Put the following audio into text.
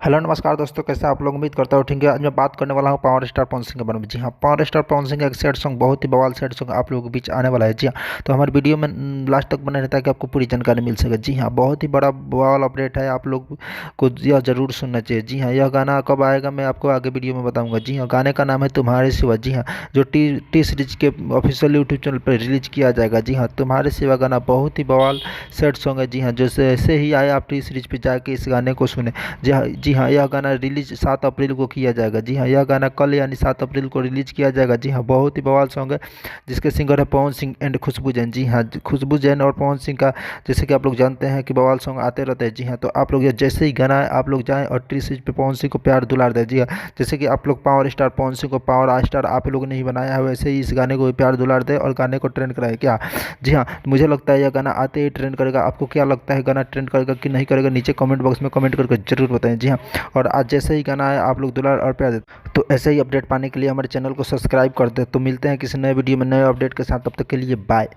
Hello नमस्कार दोस्तों, कैसे आप लोग? उम्मीद करता हूँ ठीक है। आज मैं बात करने वाला हूँ पावर स्टार पवन सिंह के बारे में। जी हाँ, पावर स्टार पवन सिंह का एक सैड सॉन्ग, बहुत ही बवाल सैड सॉन्ग आप लोगों के बीच आने वाला है। जी हाँ, तो हमारे वीडियो में लास्ट तक बने रहता है कि आपको पूरी जानकारी मिल सके। जी हाँ, बहुत ही बड़ा बवाल अपडेट है, आप लोग को यह जरूर सुनना चाहिए। जी हाँ, यह गाना कब आएगा मैं आपको आगे वीडियो में बताऊँगा। जी हाँ, गाने का नाम है तुम्हारे सिवा। जी हाँ, जो टी सीरीज के ऑफिशियल यूट्यूब चैनल पर रिलीज किया जाएगा। जी हाँ, तुम्हारे सिवा गाना बहुत ही बवाल सैड सॉन्ग है। जी हाँ, जैसे ही आए आप टी सीरीज पर जाके इस गाने को सुने। जी हाँ, यह गाना रिलीज 7 अप्रैल को किया जाएगा। जी हाँ, यह गाना कल यानी 7 अप्रैल को रिलीज किया जाएगा। जी हाँ, बहुत ही बवाल सॉन्ग है, जिसके सिंगर है पवन सिंह एंड खुशबू जैन। जी हाँ, खुशबू जैन और पवन सिंह का जैसे कि आप लोग जानते हैं कि बवाल सॉन्ग आते रहते हैं। जी हाँ, तो आप लोग ये जैसे ही गाना है आप लोग जाएँ और टी सीरीज पे पवन सिंह को प्यार दुलार दें। जी हाँ, जैसे कि आप लोग पावर स्टार पवन सिंह को पावर स्टार आप लोग ने ही बनाया है, वैसे ही इस गाने को भी प्यार दुलार दें और गाने को ट्रेंड कराए क्या। जी हाँ, मुझे लगता है यह गाना आते ही ट्रेंड करेगा। आपको क्या लगता है, गाना ट्रेंड करेगा कि नहीं करेगा? नीचे कमेंट बॉक्स में कमेंट करके जरूर बताएं। जी हाँ, और आज जैसे ही गाना है आप लोग दुलार और प्यार देते, तो ऐसे ही अपडेट पाने के लिए हमारे चैनल को सब्सक्राइब कर दे। तो मिलते हैं किसी नए वीडियो में नए अपडेट के साथ, तब तक के लिए बाय।